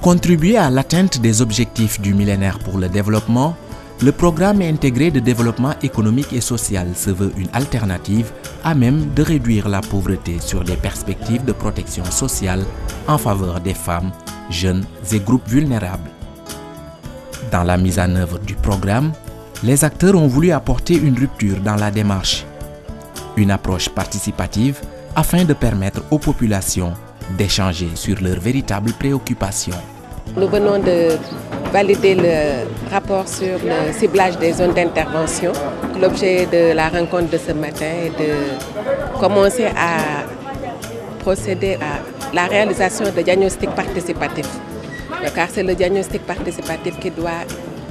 contribuer à l'atteinte des objectifs du millénaire pour le développement, le programme intégré de développement économique et social se veut une alternative à même de réduire la pauvreté sur des perspectives de protection sociale en faveur des femmes, jeunes et groupes vulnérables. Dans la mise en œuvre du programme, les acteurs ont voulu apporter une rupture dans la démarche, une approche participative afin de permettre aux populations d'échanger sur leurs véritables préoccupations. Nous venons de valider le rapport sur le ciblage des zones d'intervention. L'objet de la rencontre de ce matin est de commencer à procéder à la réalisation de diagnostics participatifs. Car c'est le diagnostic participatif qui doit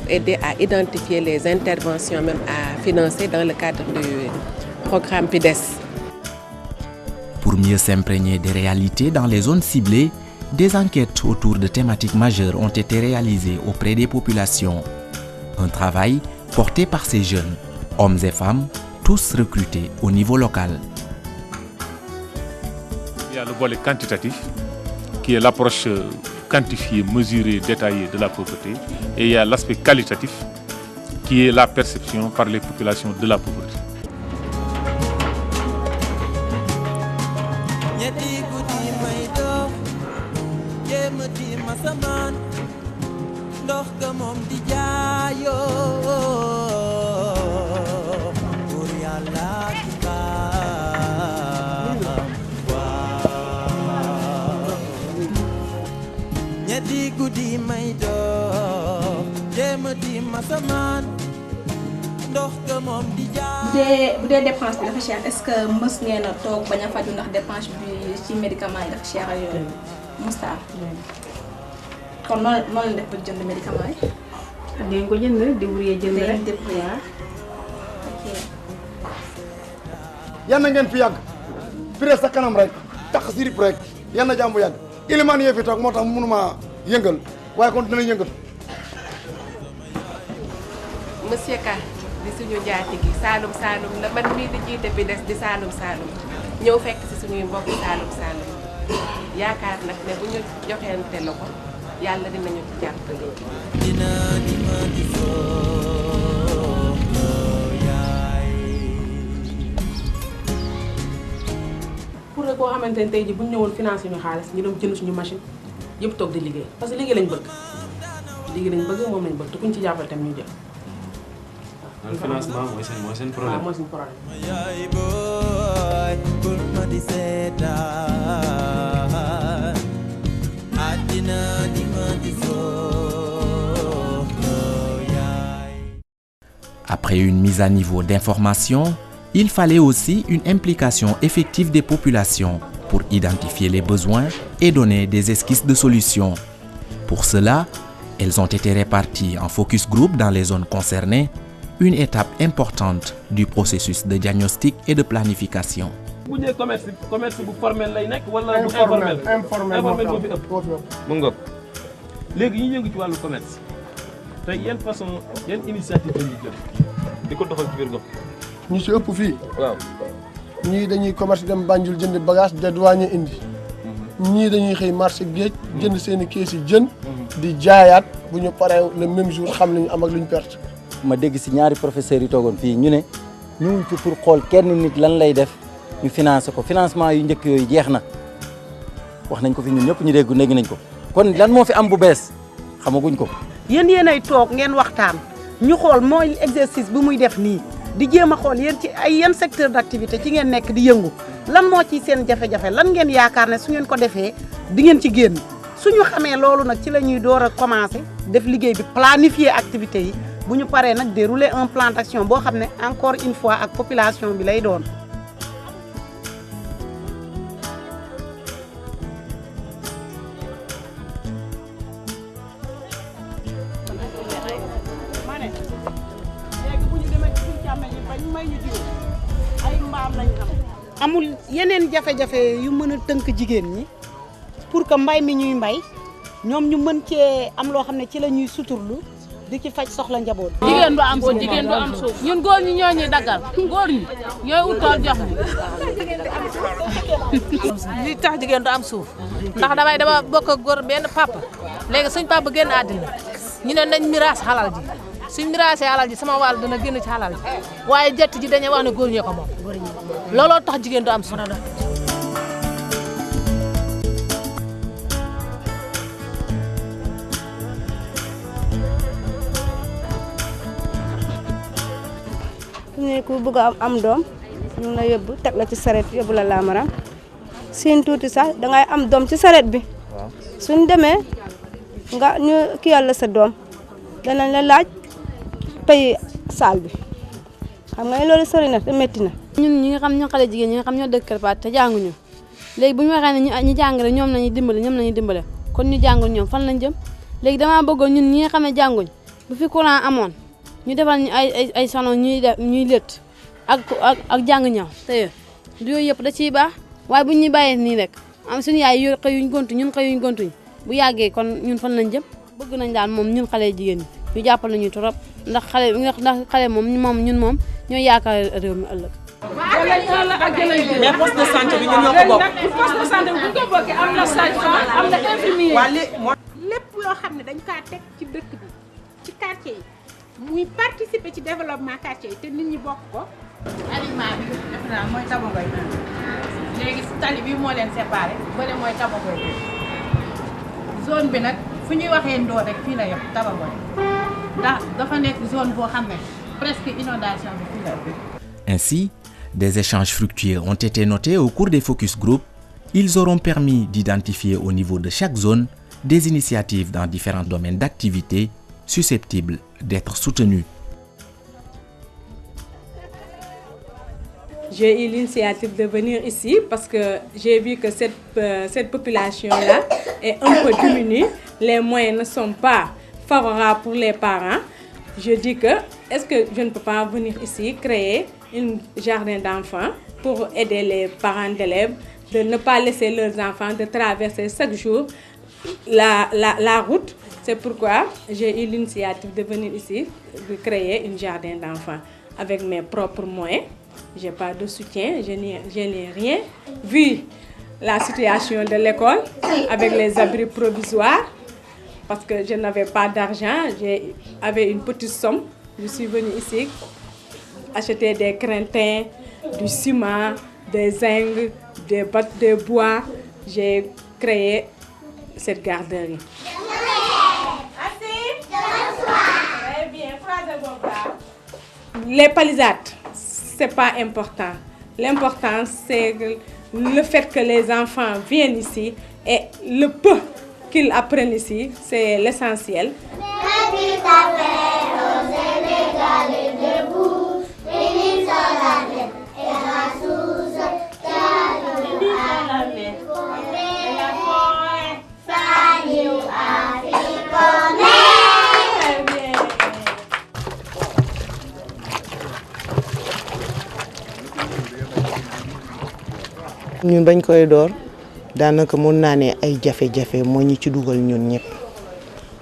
aider à identifier les interventions même à financer dans le cadre du programme PIDES. Pour mieux s'imprégner des réalités dans les zones ciblées, des enquêtes autour de thématiques majeures ont été réalisées auprès des populations. Un travail porté par ces jeunes, hommes et femmes, tous recrutés au niveau local. Il y a le volet quantitatif, qui est l'approche quantifiée, mesurée, détaillée de la pauvreté. Et il y a l'aspect qualitatif, qui est la perception par les populations de la pauvreté. bu dee dépense bi dafa cher est-ce que mës ngeen a toog bañ a faju ndax dépense bi ci médicament yi dafa cher ak yooyu musta kon noonu la def ba jënd médicament yi. dinañ ko jënd débrouiller jënd rek débrouiller. yan na ngeen fi yàgg pire sa kanam rek tax si rip rek yan na jàmbu yàgg ilimaan yee fi toog moo tax mënuma yëngal waaye kon dina yëngal. Monsieur Ka di suñu njaati gi Saalum Saalum la man mii di jiite PIDES di Saalum Saalum ñëw fekk ci suñuy mbokk Saalum Saalum yaakaar nag ne bu ñu joxeente la ko yàlla dinañu ci jàppale. pour rek koo xamante ne tey jii bu ñu ñëwoon financé ñu xaalis ñu dem jënd suñu machine yëpp toog di liggéey parce que liggéey lañ bëgg moom lañ bëgg te kuñ ci jàppale tam ñu jël. le financement mooy seen problème. waaw mooy seen problème. Après une mise à niveau d'information, il fallait aussi une implication effective des populations pour identifier les besoins et donner des esquisses de solutions. Pour cela, elles ont été réparties en focus group dans les zones concernées, une étape importante du processus de diagnostic et de planification. bu dee commerce bu formel lay nekk wala bu informel moo fi ëpp mu ngoog léegi ñu yëngu ci wàllu commerce tey yan initiative la ñuy jël di ko doxal ci biir gox ñu si ëpp fii. waaw ñii dañuy commerce dem Banjul jënd bagage dédouané indi. ñii dañuy xëy marché géej jënd seen i kees yi jën. di jaayaat bu ñu paree le même jour xam li ñu am ak lu ñu perte. ma dégg si ñaari professeurs yi toogoon fii ñu ne ñu ngi ci pour xool kenn nit lan lay def ñu financé ko financement yu njëkk yooyu jeex na wax nañ ko fi ñun ñëpp ñu dégg nañ ko kon lan moo fi am bu bees xamaguñ ko. yéen yéenay toog ngeen waxtaan ñu xool mooy exercice bi muy def nii di jéem a xool yéen ci ay yan secteur d'activité ci ngeen nekk di yëngu lan moo ci seen jafe-jafe lan ngeen yaakaar ne su ngeen ko defee di ngeen ci génn suñu xamee loolu nag ci la ñuy door a commencer def liggéey bi planifier activités yi. bu ñu paree nag dérouler un plan d'action boo xam ne encore une fois ak population bi lay doon. amul yeneen jafe-jafe yu mën a tënk jigéen ñi pour que mbay mi ñuy mbay ñoom ñu mën cee am loo xam ne ci la ñuy suturlu. di ci faj soxla njaboot. jigéen du am suuf ñun góor ñi ñoo ñuy daggal góor ñi ñooy ut tool jox ñu. li tax jigéen du am suuf ndax dama bokk ak góor benn papa léegi suñ papa génn àddina ñu ne nañ miraas xalal ji suñ miraasee xalal ji sama wàll dana génn ci xalal ji waaye jett ji dañuy wax ne góor ñee ko moom looloo tax jigéen du am solo. ne ku bëgg am doom ñu la yóbbu teg la ci saret yóbbu la laamaram siin tuuti sax dangay am doom ci saret bi suñ demee nga ñu ki yàlla sa doom danañ la laaj pay saal bi xam nga loolu sori na te métti na. ñun ñi nga xam ñu xale jigéen ñi nga xam ñoo dëkk Kër Paate te jànguñu léegi bu ñu waxee ne ñu jàng rek ñoom lañuy dimbale kon ñu jàngul ñoom fan lañ jëm léegi damaa bëggoon ñun ñi nga xam ne jànguñ bu fi courant amoon ñu defal ñu ay salon ñuy lët ak jàng ñaw te yooyu yëpp da ciy baax waaye bu ñu bàyyee nii rek am suñu yaay yu xëyuñ gontu ñun xëyuñ gontuñ bu yàggee kon ñun fan lañ jëm bëgg nañ daal moom ñun xale jigéen ñi ñu jàppal nañu trop ndax xale moom ñun moom ñooy yaakaar réew mi ëllëg. mais poste de santé bi ñun ñoo ko bokk. poste de santé bi bu ko bokkee am na sage-femme am na infirmier. lépp loo xam ne dañ kaa teg ci dëkk bi ci quartier yi muy participer ci développement quartier yi te nit ñi bokk ko. alignement bi def naa mooy Tabagoy léegi tali bi moo leen séparé bële mooy Tabagoy zone bi nag fu ñuy waxee Ndoo rek fii la yem Tabagoy ndax dafa nekk zone boo xam ne presque inondation bi fii la yem. Ainsi, des échanges fructueux ont été notés au cours des focus group. Ils auront permis d'identifier au niveau de chaque zone des initiatives dans différents domaines d'activité susceptibles d'être soutenues. J'ai eu l'initiative de venir ici parce que j'ai vu que cette population-là est un peu diminuée. Les moyens ne sont pas favorables pour les parents. Je dis que, est-ce que je ne peux pas venir ici créer un jardin d'enfants pour aider les parents d'élèves de ne pas laisser leurs enfants de traverser chaque jour la route. C'est pourquoi j'ai eu l'initiative de venir ici, de créer un jardin d'enfants avec mes propres moyens. Je n'ai pas de soutien, je n'ai rien. Vu la situation de l'école avec les abris provisoires, parce que je n'avais pas d'argent, j'avais une petite somme. Je suis venue ici acheter des craintins, du ciment, des zinc, des bottes de bois. J'ai créé cette garderie. Les palissades, ce n'est pas important. L'important, c'est le fait que les enfants viennent ici et le peu qu'ils apprennent ici, c'est l'essentiel. ñun bañ koy door daanaka mun naa ne ay jafe-jafe moo ñu ci dugal ñun ñëpp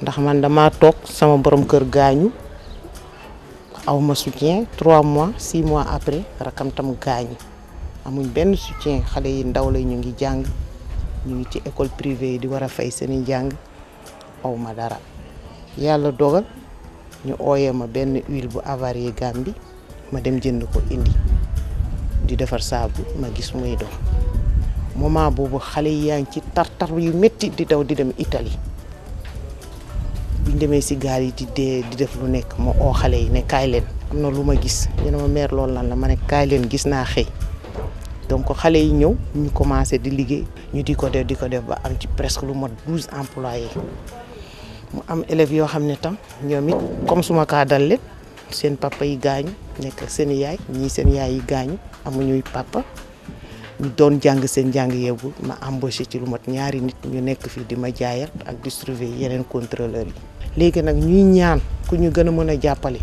ndax man dama toog sama borom kër gaañu aw ma soutien 3 mois 6 mois après rakam tam gaañu amuñ benn soutien xale yi ndaw la ñu ngi jàng ñu ngi ci école privée yi di war a fay seeni jàng aw ma dara yàlla dogal ñu ooyee ma benn huile bu avarié Gambie ma dem jënd ko indi di defar saabu ma gis muy dox moment boobu xale yi yaa ngi ci tartar yu métti di daw di dem Italie buñ demee si gaal yi di dee di def lu nekk ma oo xale yi ne kaay leen am na lu ma gis ñu ne ma mère loolu lan la ma ne kaay leen gis naa xëy donc xale yi ñëw ñu commencé di liggéey ñu di ko def ba am ci presque lu mot 12 employés mu am élèves yoo xam ne tam ñoom it comme suma kaa dal leen seen papa yi gaañu nekk ak seen yaay ñii seen yaay yi gaañu amuñuy papa ñu doon jàng seen jàng yeegul ma embauché ci lu mat 2 nit ñu nekk fii di ma jaayal ak distribuer yeneen contrôleurs yi. léegi nag ñuy ñaan ku ñu gën a mën a jàppale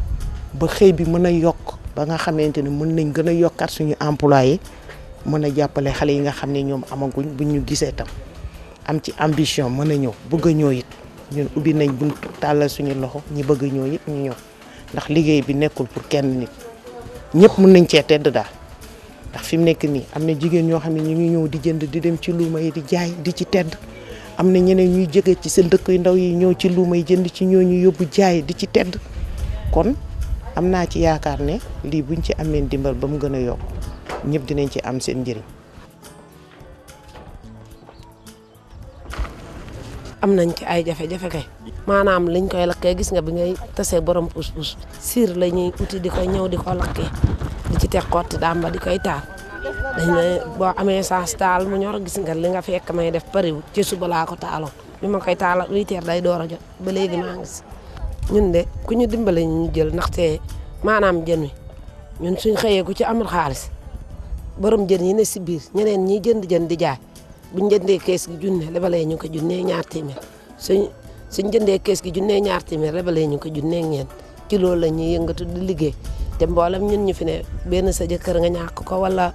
ba xëy bi mën a yokk ba nga xamante ne mën nañ gën a yokkaat suñu employé mën a jàppale xale yi nga xam ne ñoom amaguñ buñ ñu gisee tam am ci ambition mën a ñëw bëgg a ñëw it ñun ubbi nañ buntu tàllal suñu loxo ñi bëgg a ñëw it ñu ñëw ndax liggéey bi nekkul pour kenn nit ñëpp mën nañ cee tedd daal ndax fi mu nekk nii am na jigéen ñoo xam ne ñu ngi ñëw di jënd di dem ci luuma yi di jaay di ci tedd am na ñeneen ñuy jóge ci seen dëkk yu ndaw yi ñëw ci luuma yi jënd ci ñooñu yóbbu jaay di ci tedd kon am naa ci yaakaar ne lii buñ ci amee ndimbal ba mu gën a yokk ñëpp dinañ ci am seen njëriñ. am nañ ci ay jafe-jafe kay maanaam liñ koy lakkee gis nga bi ngay tasee borom pus-pus siir la ñuy uti di ko ñëw di ko lakkee di ci teg xotti damba di koy taal dañ ne boo amee saas taal mu ñor gis nga li nga fekk may def pariwul ci suba laa ko taaloon bi ma koy taal 8 heures day door a jot ba léegi maa ngi si ñun de ku ñu dimbale ñu jël ndaxte maanaam jën wi ñun suñ xëyee ku ci amul xaalis borom jën yi ne si biir ñeneen ñiy jënd jën di jaay buñ jëndee kees gi junne lebalee ñu ko junnee ñaar téeméer suñ jëndee kees gi junnee ñaar téeméer lebalee ñu ko junnee ñeent ci loolu la ñuy yëngatu di liggéey te mboolem ñun ñu fi ne benn sa jëkkër nga ñàkk ko wala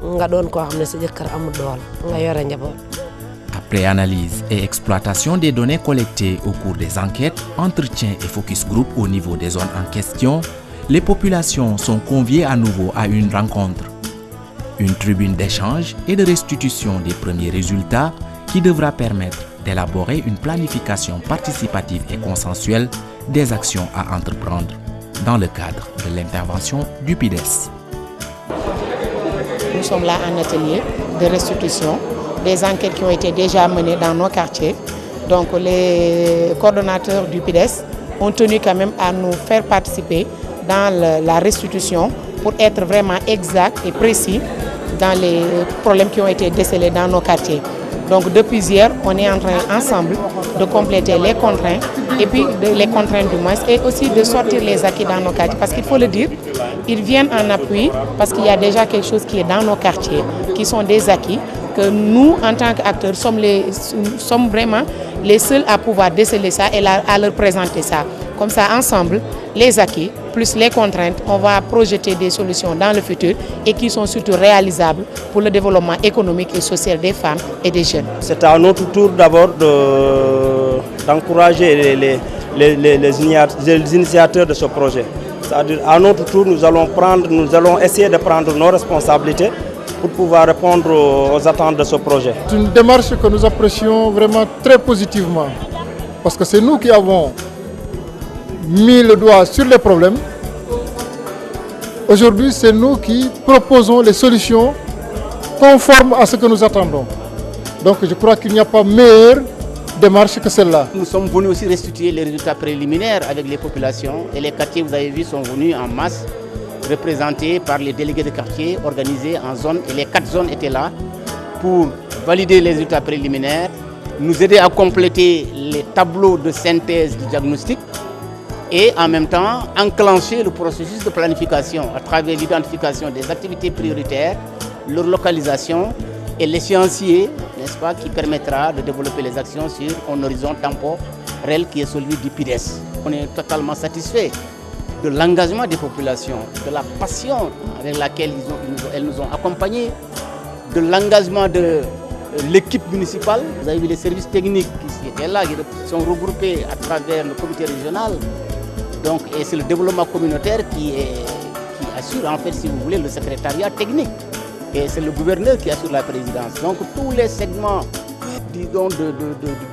nga doon koo xam ne sa jëkkër amul doole nga yore njaboot. Après analyse et exploitation des données collectées au cours des enquêtes, entretiens et focus group au niveau des zones en question, les populations sont conviées à nouveau à une rencontre. Une tribune d'échange et de restitution des premiers résultats qui devra permettre d'élaborer une planification participative et consensuelle des actions à entreprendre dans le cadre de l'intervention du PIDES. Nous sommes là en atelier de restitution, des enquêtes qui ont été déjà menées dans nos quartiers. Donc les coordonnateurs du PIDES ont tenu quand même à nous faire participer dans la restitution pour être vraiment exact et précis dans les problèmes qui ont été décelés dans nos quartiers. Donc depuis hier, on est en train ensemble de compléter les contraintes, et puis les contraintes du moins, et aussi de sortir les acquis dans nos quartiers. Parce qu'il faut le dire, ils viennent en appui parce qu'il y a déjà quelque chose qui est dans nos quartiers, qui sont des acquis, que nous, en tant qu'acteurs, sommes vraiment les seuls à pouvoir déceler ça et à leur présenter ça. Comme ça, ensemble, les acquis, plus les contraintes, on va projeter des solutions dans le futur et qui sont surtout réalisables pour le développement économique et social des femmes et des jeunes. C'est à notre tour d'abord d'encourager les initiateurs de ce projet. C'est-à-dire à notre tour, nous allons essayer de prendre nos responsabilités pour pouvoir répondre aux attentes de ce projet. C'est une démarche que nous apprécions vraiment très positivement parce que c'est nous qui avons mis le doigt sur les problèmes. Aujourd'hui, c'est nous qui proposons les solutions conformes à ce que nous attendons. Donc je crois qu'il n'y a pas meilleure démarche que celle-là. Nous sommes venus aussi restituer les résultats préliminaires avec les populations et les quartiers, vous avez vu, sont venus en masse, représentés par les délégués de quartier organisés en zones, et les 4 zones étaient là pour valider les résultats préliminaires, nous aider à compléter les tableaux de synthèse du diagnostic et en même temps enclencher le processus de planification à travers l'identification des activités prioritaires, leur localisation et l'échéancier, n'est-ce pas, qui permettra de développer les actions sur un horizon temporel qui est celui du PIDES. On est totalement satisfait de l'engagement des populations, de la passion avec laquelle elles nous ont accompagnés, de l'engagement de l'équipe municipale. Vous avez vu les services techniques qui étaient là, qui sont regroupés à travers le comité régional. Donc, et c'est le développement communautaire qui assure, en fait, si vous voulez, le secrétariat technique. Et c'est le gouverneur qui assure la présidence. Donc tous les segments, disons, de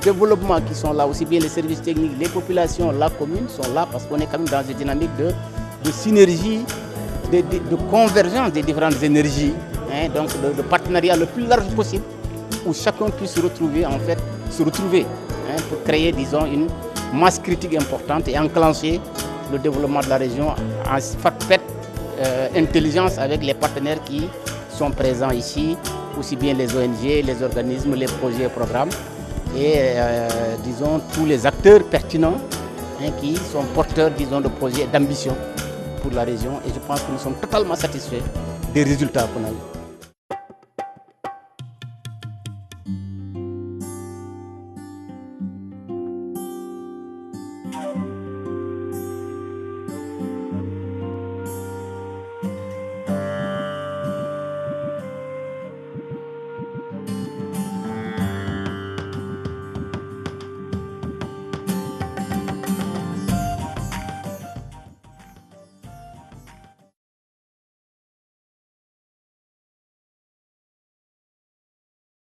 développement qui sont là, aussi bien les services techniques, les populations, la commune, sont là parce qu'on est quand même dans une dynamique de synergie, de convergence des différentes énergies, hein, donc de partenariat le plus large possible, où chacun puisse se retrouver, hein, pour créer, disons, une masse critique importante et enclencher le développement de la région en faite intelligence avec les partenaires qui sont présents ici, aussi bien les ONG, les organismes, les projets et programmes, et disons tous les acteurs pertinents, hein, qui sont porteurs, disons, de projets d'ambition pour la région. Et je pense que nous sommes totalement satisfaits des résultats qu'on a eu.